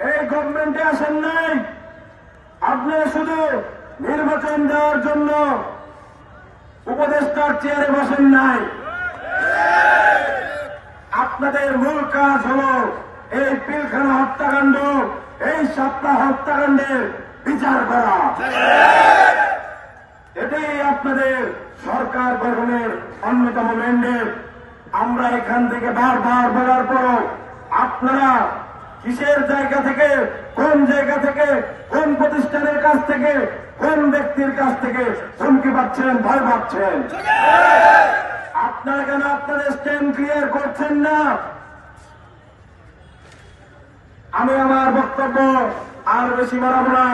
এই গভর্নমেন্টে আসেন নাই, আপনারা শুধু নির্বাচন দেওয়ার জন্য উপদেষ্টার চেয়ারে বসেন নাই। আপনাদের মূল কাজ হল এই পিলখানা হত্যাকাণ্ড, এই সাপ্তাহ হত্যাকাণ্ডের বিচার করা। এটাই আপনাদের সরকার গঠনের অন্যতম ম্যান্ডেট। আমরা এখান থেকে বারবার বলার পরও আপনারা কিসের জায়গা থেকে, কোন জায়গা থেকে, কোন প্রতিষ্ঠানের কাছ থেকে, কোন ব্যক্তির কাছ থেকে হুমকি পাচ্ছেন, ভয় পাচ্ছেন? আপনারা কেন আপনাদের স্ট্যান্ড ক্লিয়ার করছেন না? আমি আমার বক্তব্য আর বেশি বাড়াবো না।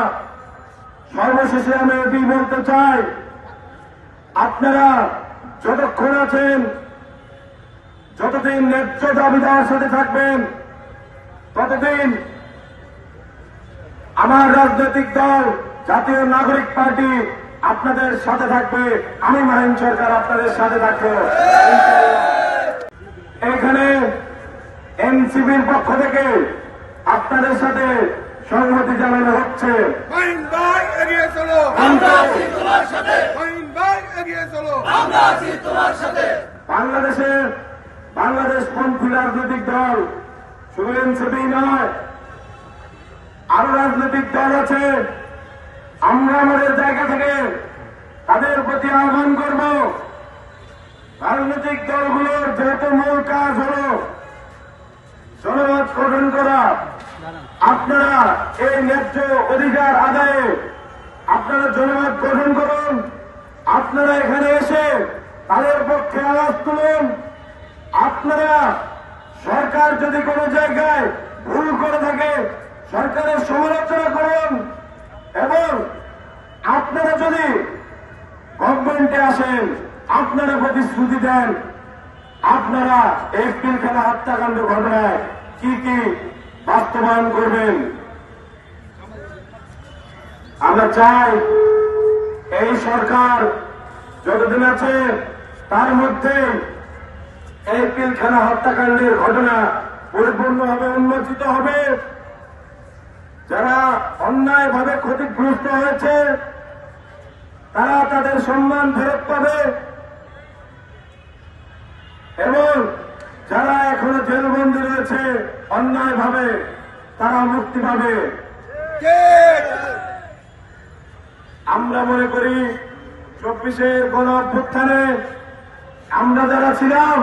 সর্বশেষে আমি এটি বলতে চাই, আপনারা যতক্ষণ আছেন, যতদিন ন্যায্য দাবি দেওয়ার সাথে থাকবেন, ততদিন আমার রাজনৈতিক দল জাতীয় নাগরিক পার্টি আপনাদের সাথে থাকবে। আমি মাহিন সরকার আপনাদের সাথে থাকবো। এখানে এনসিপির পক্ষ থেকে আপনাদের সাথে সংহতি জানানো হচ্ছে। বাংলাদেশ পন্থী রাজনৈতিক দল শুধু এনসিপি নয়, আরো রাজনৈতিক দল আছে। আমরা আমাদের জায়গা থেকে তাদের প্রতি আহ্বান করব, রাজনৈতিক দলগুলোর যেহেতু মূল কাজ হল জনমত গঠন করা, আপনারা এই ন্যায্য অধিকার আদায়ে আপনারা জনমত গঠন করুন। আপনারা এখানে এসে তাদের পক্ষে আওয়াজ তুলুন। আপনারা সরকার যদি কোনো জায়গায় ভুল করে থাকে সরকারের সমালোচনা করুন, এবং আপনারা যদি গভর্নমেন্টে আসেন আপনারা প্রতিশ্রুতি দেন আপনারা এই পিলখানা হত্যাকাণ্ড ঘটনায় কি কি বাস্তবায়ন করবেন। আমরা চাই এই সরকার যতদিন আছে তার মধ্যে এই পিলখানা হত্যাকাণ্ডের ঘটনা পরিপূর্ণভাবে উন্মোচিত হবে। যারা অন্যায়ভাবে ক্ষতিগ্রস্ত হয়েছে তারা তাদের সম্মান ফেরত পাবে, এবং যারা এখনো জেলবন্দী রয়েছে অন্যায়ভাবে তারা মুক্তি পাবে। আমরা মনে করি 24-এর গণ অভ্যুত্থানে আমরা যারা ছিলাম,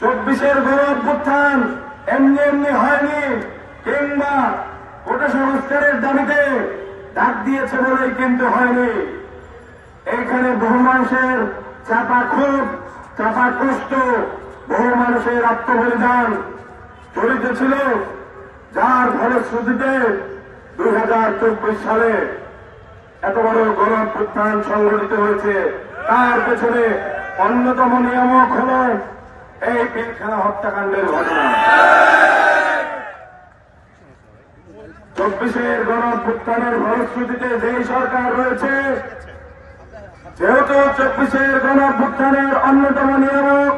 24-এর গণ অভ্যুত্থান এমনি এমনি হয়নি, কিংবা কোটা সংস্কারের দাবিতে ডাক দিয়েছে বলেই কিন্তু হয়নি। এখানে বহু মানুষের চাপা ক্ষোভ, চাপা কষ্ট, বহু মানুষের আত্মবলিদান জড়িত ছিল, যার ফলশ্রুতিতে 2024 সালে এত বড় গণ অভ্যুত্থান সংঘটিত হয়েছে। তার পেছনে অন্যতম নিয়ামক হল এই পিলখানা হত্যাকাণ্ডের ঘটনা। 24-এর গণ অভ্যুত্থানের ফলশ্রুতিতে যেই সরকার রয়েছে, যেহেতু 24-এর গণ অভ্যুত্থানের অন্যতম নিয়ামক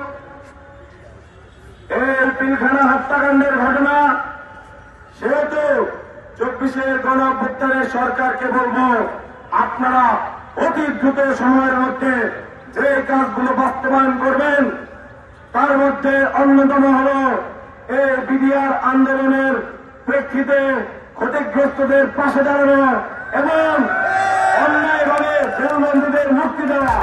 এই পিলখানা হত্যাকাণ্ডের ঘটনা, সেহেতু 24-এর গণ অভ্যুত্থানের সরকারকে বলবো, আপনারা অতি দ্রুত সময়ের মধ্যে যে কাজগুলো বাস্তবায়ন করবেন তার মধ্যে অন্যতম হল এই বিডিআর আন্দোলনের প্রেক্ষিতে ক্ষতিগ্রস্তদের পাশে দাঁড়ানো এবং অন্যায়ভাবে জেলবন্দীদের মুক্তি দেওয়া।